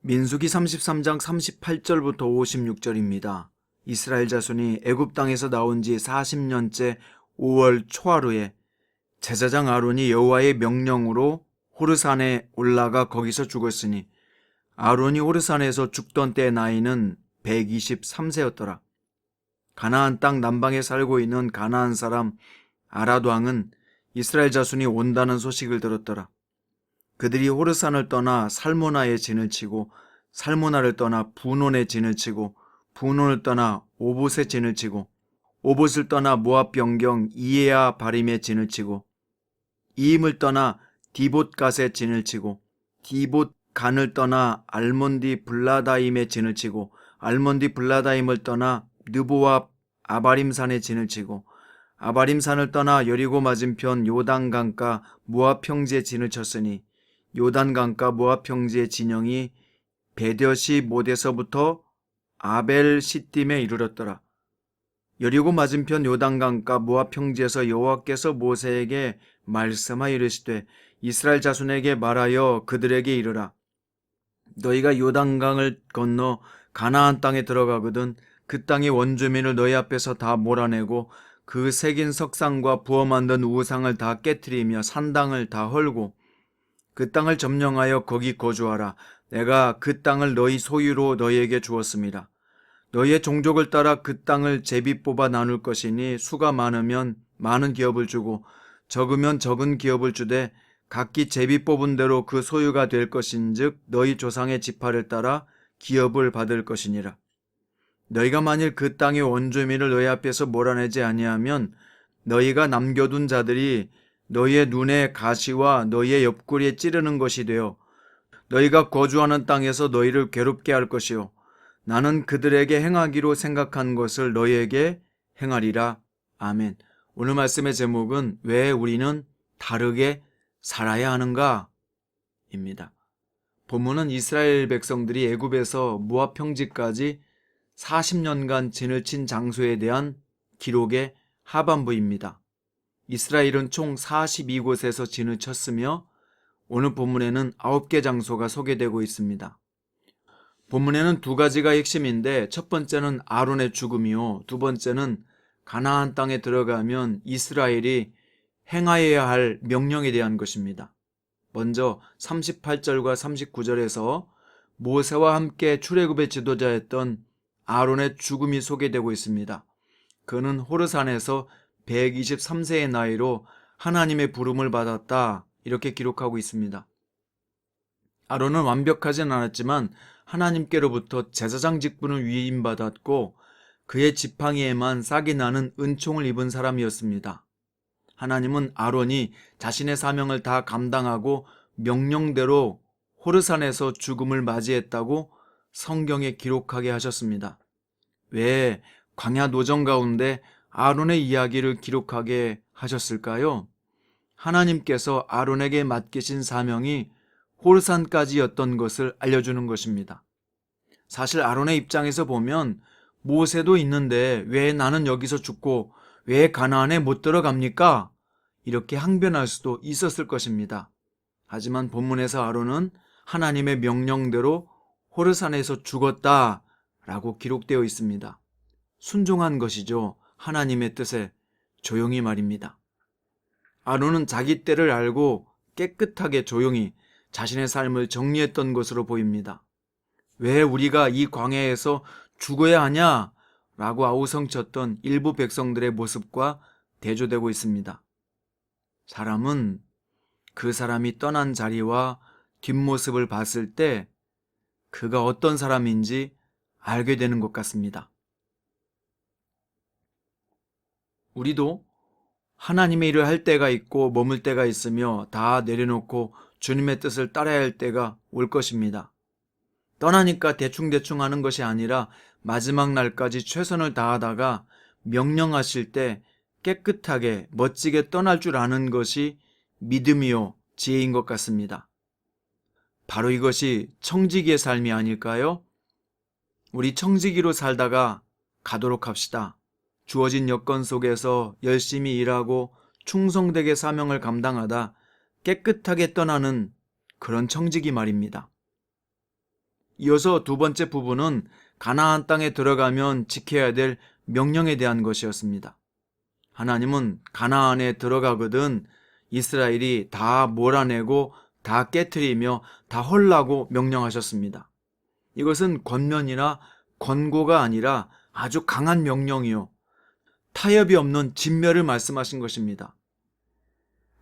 민수기 33장 38절부터 56절입니다. 이스라엘 자손이 애굽 땅에서 나온 지 40년째 5월 초하루에 제사장 아론이 여호와의 명령으로 호르산에 올라가 거기서 죽었으니 아론이 호르산에서 죽던 때 나이는 123세였더라. 가나안 땅 남방에 살고 있는 가나안 사람 아랏 왕은 이스라엘 자손이 온다는 소식을 들었더라. 그들이 호르산을 떠나 살모나에 진을 치고 살모나를 떠나 분온에 진을 치고 분온을 떠나 오봇에 진을 치고 오봇을 떠나 모압 변경 이에야 바림에 진을 치고 이임을 떠나 디봇갓에 진을 치고 디봇간을 떠나 알몬디 블라다임에 진을 치고 알몬디 블라다임을 떠나 느보와 아바림산에 진을 치고 아바림산을 떠나 여리고 맞은편 요단강가 모압 평지에 진을 쳤으니 요단강가 모압 평지의 진영이 베뎌시 못에서부터 아벨 시딤에 이르렀더라. 여리고 맞은편 요단강가 모압 평지에서 여호와께서 모세에게 말씀하여 이르시되 이스라엘 자손에게 말하여 그들에게 이르라. 너희가 요단강을 건너 가나안 땅에 들어가거든 그 땅의 원주민을 너희 앞에서 다 몰아내고 그 새긴 석상과 부어 만든 우상을 다 깨트리며 산당을 다 헐고 그 땅을 점령하여 거기 거주하라. 내가 그 땅을 너희 소유로 너희에게 주었습니다. 너희의 종족을 따라 그 땅을 제비 뽑아 나눌 것이니 수가 많으면 많은 기업을 주고 적으면 적은 기업을 주되 각기 제비 뽑은 대로 그 소유가 될 것인즉 너희 조상의 지파를 따라 기업을 받을 것이니라. 너희가 만일 그 땅의 원주민을 너희 앞에서 몰아내지 아니하면 너희가 남겨둔 자들이 너희의 눈에 가시와 너희의 옆구리에 찌르는 것이 되어 너희가 거주하는 땅에서 너희를 괴롭게 할 것이요 나는 그들에게 행하기로 생각한 것을 너희에게 행하리라. 아멘. 오늘 말씀의 제목은 왜 우리는 다르게 살아야 하는가? 입니다. 본문은 이스라엘 백성들이 애굽에서 모압 평지까지 40년간 진을 친 장소에 대한 기록의 하반부입니다. 이스라엘은 총 42곳에서 진을 쳤으며 오늘 본문에는 9개 장소가 소개되고 있습니다. 본문에는 두 가지가 핵심인데 첫 번째는 아론의 죽음이요 두 번째는 가나안 땅에 들어가면 이스라엘이 행하여야 할 명령에 대한 것입니다. 먼저 38절과 39절에서 모세와 함께 출애굽의 지도자였던 아론의 죽음이 소개되고 있습니다. 그는 호르산에서 123세의 나이로 하나님의 부름을 받았다 이렇게 기록하고 있습니다. 아론은 완벽하진 않았지만 하나님께로부터 제사장 직분을 위임받았고 그의 지팡이에만 싹이 나는 은총을 입은 사람이었습니다. 하나님은 아론이 자신의 사명을 다 감당하고 명령대로 호르산에서 죽음을 맞이했다고 성경에 기록하게 하셨습니다. 왜 광야 노정 가운데 아론의 이야기를 기록하게 하셨을까요? 하나님께서 아론에게 맡기신 사명이 호르산까지였던 것을 알려주는 것입니다. 사실 아론의 입장에서 보면 모세도 있는데 왜 나는 여기서 죽고 왜 가나안에 못 들어갑니까? 이렇게 항변할 수도 있었을 것입니다. 하지만 본문에서 아론은 하나님의 명령대로 호르산에서 죽었다라고 기록되어 있습니다. 순종한 것이죠. 하나님의 뜻에 조용히 말입니다. 아론은 자기 때를 알고 깨끗하게 조용히 자신의 삶을 정리했던 것으로 보입니다. 왜 우리가 이 광야에서 죽어야 하냐? 라고 아우성쳤던 일부 백성들의 모습과 대조되고 있습니다. 사람은 그 사람이 떠난 자리와 뒷모습을 봤을 때 그가 어떤 사람인지 알게 되는 것 같습니다. 우리도 하나님의 일을 할 때가 있고 머물 때가 있으며 다 내려놓고 주님의 뜻을 따라야 할 때가 올 것입니다. 떠나니까 대충대충 하는 것이 아니라 마지막 날까지 최선을 다하다가 명령하실 때 깨끗하게 멋지게 떠날 줄 아는 것이 믿음이요 지혜인 것 같습니다. 바로 이것이 청지기의 삶이 아닐까요? 우리 청지기로 살다가 가도록 합시다. 주어진 여건 속에서 열심히 일하고 충성되게 사명을 감당하다 깨끗하게 떠나는 그런 청지기 말입니다. 이어서 두 번째 부분은 가나안 땅에 들어가면 지켜야 될 명령에 대한 것이었습니다. 하나님은 가나안에 들어가거든 이스라엘이 다 몰아내고 다 깨트리며 다 헐라고 명령하셨습니다. 이것은 권면이나 권고가 아니라 아주 강한 명령이요, 타협이 없는 진멸을 말씀하신 것입니다.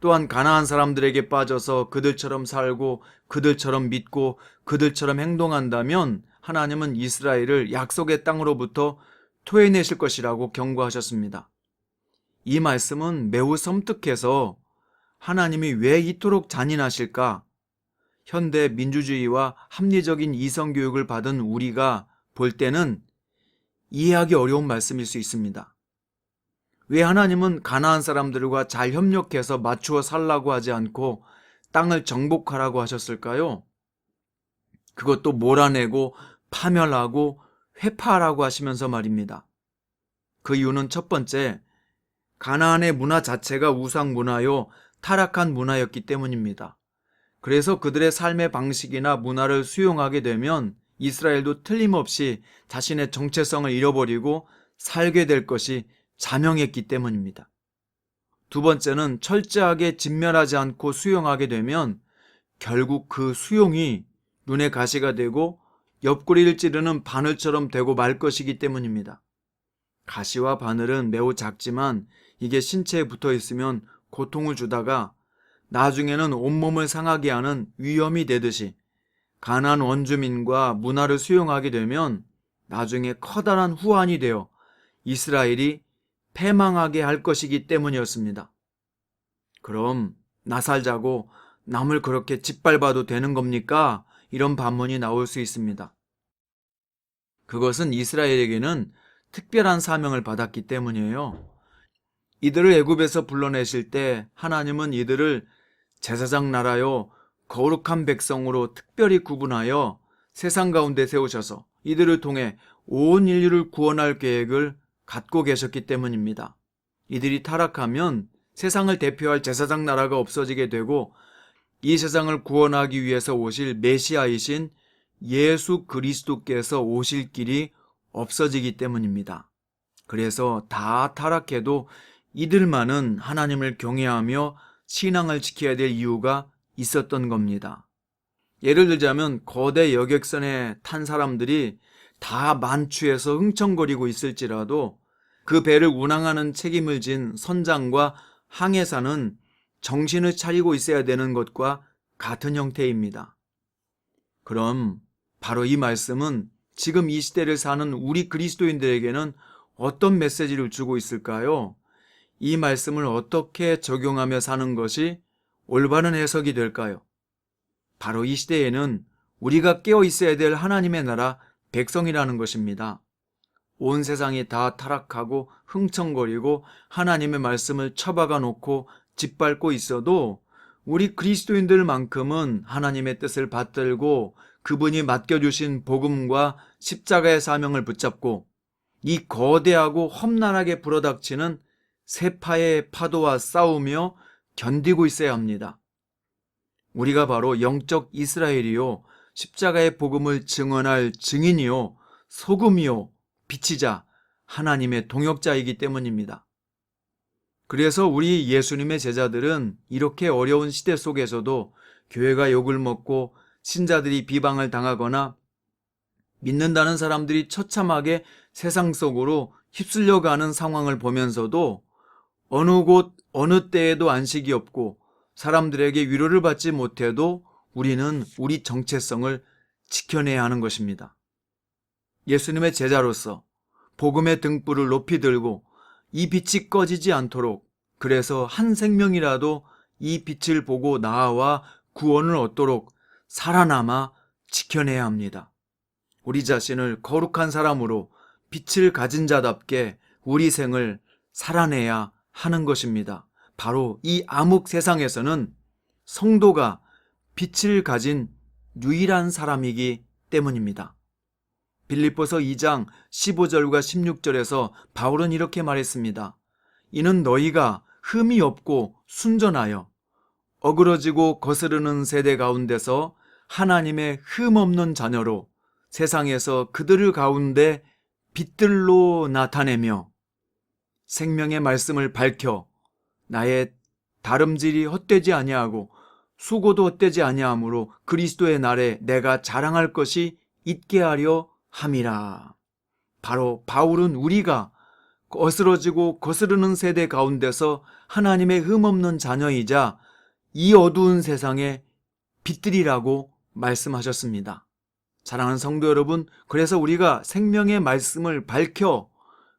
또한 가나안 사람들에게 빠져서 그들처럼 살고 그들처럼 믿고 그들처럼 행동한다면 하나님은 이스라엘을 약속의 땅으로부터 토해내실 것이라고 경고하셨습니다. 이 말씀은 매우 섬뜩해서 하나님이 왜 이토록 잔인하실까? 현대 민주주의와 합리적인 이성교육을 받은 우리가 볼 때는 이해하기 어려운 말씀일 수 있습니다. 왜 하나님은 가나안 사람들과 잘 협력해서 맞추어 살라고 하지 않고 땅을 정복하라고 하셨을까요? 그것도 몰아내고 파멸하고 회파하라고 하시면서 말입니다. 그 이유는 첫 번째, 가나안의 문화 자체가 우상 문화요, 타락한 문화였기 때문입니다. 그래서 그들의 삶의 방식이나 문화를 수용하게 되면 이스라엘도 틀림없이 자신의 정체성을 잃어버리고 살게 될 것이 자명했기 때문입니다. 두 번째는 철저하게 진멸하지 않고 수용하게 되면 결국 그 수용이 눈에 가시가 되고 옆구리를 찌르는 바늘처럼 되고 말 것이기 때문입니다. 가시와 바늘은 매우 작지만 이게 신체에 붙어 있으면 고통을 주다가 나중에는 온몸을 상하게 하는 위험이 되듯이 가나안 원주민과 문화를 수용하게 되면 나중에 커다란 후환이 되어 이스라엘이 패망하게 할 것이기 때문이었습니다. 그럼 나 살자고 남을 그렇게 짓밟아도 되는 겁니까? 이런 반문이 나올 수 있습니다. 그것은 이스라엘에게는 특별한 사명을 받았기 때문이에요. 이들을 애굽에서 불러내실 때 하나님은 이들을 제사장 나라요, 거룩한 백성으로 특별히 구분하여 세상 가운데 세우셔서 이들을 통해 온 인류를 구원할 계획을 갖고 계셨기 때문입니다. 이들이 타락하면 세상을 대표할 제사장 나라가 없어지게 되고 이 세상을 구원하기 위해서 오실 메시아이신 예수 그리스도께서 오실 길이 없어지기 때문입니다. 그래서 다 타락해도 이들만은 하나님을 경외하며 신앙을 지켜야 될 이유가 있었던 겁니다. 예를 들자면 거대 여객선에 탄 사람들이 다 만취해서 흥청거리고 있을지라도 그 배를 운항하는 책임을 진 선장과 항해사는 정신을 차리고 있어야 되는 것과 같은 형태입니다. 그럼 바로 이 말씀은 지금 이 시대를 사는 우리 그리스도인들에게는 어떤 메시지를 주고 있을까요? 이 말씀을 어떻게 적용하며 사는 것이 올바른 해석이 될까요? 바로 이 시대에는 우리가 깨어 있어야 될 하나님의 나라 백성이라는 것입니다. 온 세상이 다 타락하고 흥청거리고 하나님의 말씀을 처박아 놓고 짓밟고 있어도 우리 그리스도인들만큼은 하나님의 뜻을 받들고 그분이 맡겨주신 복음과 십자가의 사명을 붙잡고 이 거대하고 험난하게 불어닥치는 세파의 파도와 싸우며 견디고 있어야 합니다. 우리가 바로 영적 이스라엘이요, 십자가의 복음을 증언할 증인이요, 소금이요, 빛이자 하나님의 동역자이기 때문입니다. 그래서 우리 예수님의 제자들은 이렇게 어려운 시대 속에서도 교회가 욕을 먹고 신자들이 비방을 당하거나 믿는다는 사람들이 처참하게 세상 속으로 휩쓸려가는 상황을 보면서도 어느 곳 어느 때에도 안식이 없고 사람들에게 위로를 받지 못해도 우리는 우리 정체성을 지켜내야 하는 것입니다. 예수님의 제자로서 복음의 등불을 높이 들고 이 빛이 꺼지지 않도록, 그래서 한 생명이라도 이 빛을 보고 나아와 구원을 얻도록 살아남아 지켜내야 합니다. 우리 자신을 거룩한 사람으로 빛을 가진 자답게 우리 생을 살아내야 하는 것입니다. 바로 이 암흑 세상에서는 성도가 빛을 가진 유일한 사람이기 때문입니다. 빌립보서 2장 15절과 16절에서 바울은 이렇게 말했습니다. 이는 너희가 흠이 없고 순전하여 어그러지고 거스르는 세대 가운데서 하나님의 흠 없는 자녀로 세상에서 그들을 가운데 빛들로 나타내며 생명의 말씀을 밝혀 나의 다름질이 헛되지 아니하고 수고도 헛되지 아니하므로 그리스도의 날에 내가 자랑할 것이 있게 하려 함이라. 바로 바울은 우리가 어스러지고 거스르는 세대 가운데서 하나님의 흠없는 자녀이자 이 어두운 세상의 빛들이라고 말씀하셨습니다. 사랑하는 성도 여러분, 그래서 우리가 생명의 말씀을 밝혀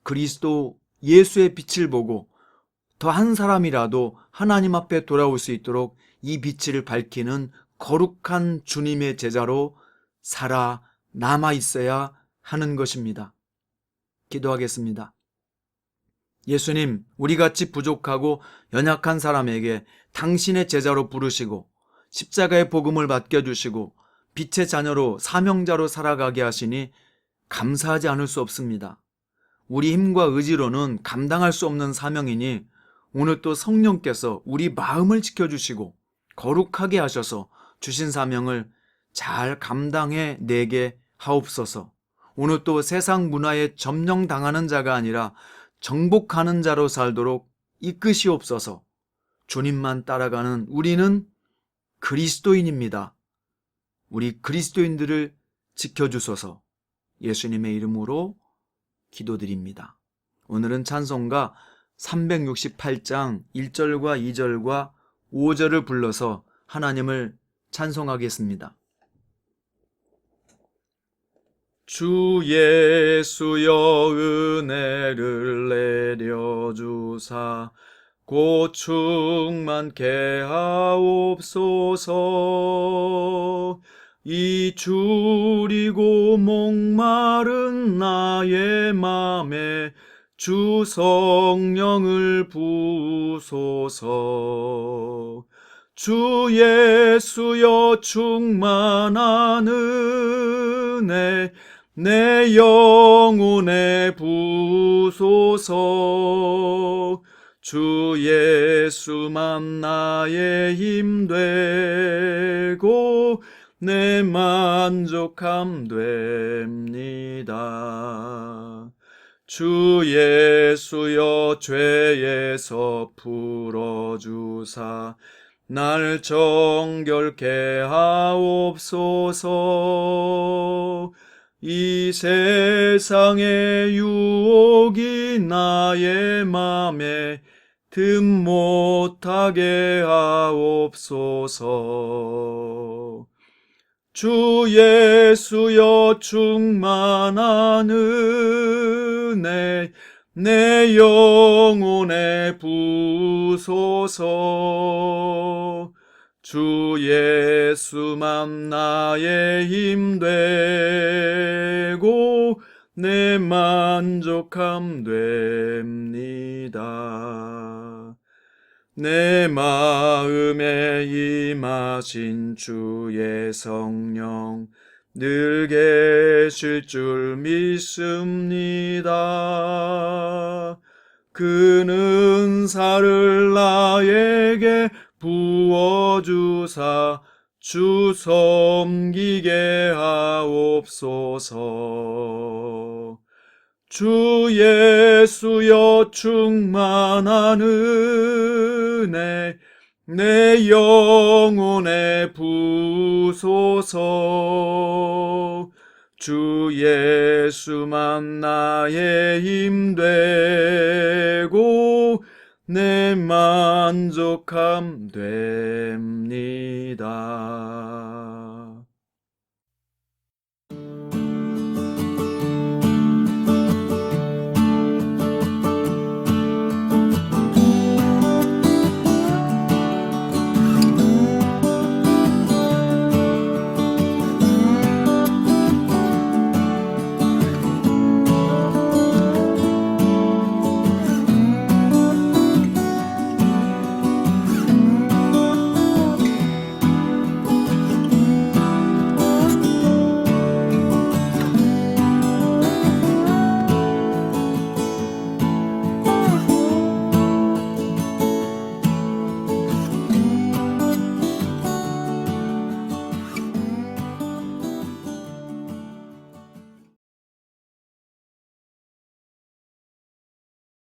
그리스도 예수의 빛을 보고 더 한 사람이라도 하나님 앞에 돌아올 수 있도록 이 빛을 밝히는 거룩한 주님의 제자로 살아 남아 있어야 하는 것입니다. 기도하겠습니다. 예수님, 우리같이 부족하고 연약한 사람에게 당신의 제자로 부르시고 십자가의 복음을 맡겨주시고 빛의 자녀로 사명자로 살아가게 하시니 감사하지 않을 수 없습니다. 우리 힘과 의지로는 감당할 수 없는 사명이니 오늘 또 성령께서 우리 마음을 지켜주시고 거룩하게 하셔서 주신 사명을 잘 감당해 내게 하옵소서. 오늘 또 세상 문화에 점령당하는 자가 아니라 정복하는 자로 살도록 이끄시옵소서. 주님만 따라가는 우리는 그리스도인입니다. 우리 그리스도인들을 지켜주소서. 예수님의 이름으로 기도드립니다. 오늘은 찬송가 368장 1절과 2절과 5절을 불러서 하나님을 찬송하겠습니다. 주 예수여 은혜를 내려주사 곧 충만케 하옵소서. 이 줄이고 목마른 나의 맘에 주 성령을 부으소서. 주 예수여 충만한 은혜 내 영혼에 부으소서. 주 예수만 나의 힘 되고 내 만족함 됩니다. 주 예수여 죄에서 풀어주사 날 정결케 하옵소서. 이 세상의 유혹이 나의 맘에 틈 못하게 하옵소서. 주 예수여 충만한 은혜 내 영혼에 부으소서. 주 예수만 나의 힘 되고 내 만족함 됩니다. 내 마음에 임하신 주의 성령 늘 계실 줄 믿습니다. 그는 은사를 나에게 부어주사 주 섬기게 하옵소서. 주 예수여 충만한 은혜 내 영혼에 부으소서. 주 예수만 나의 힘 되고 내 만족함 됩니다.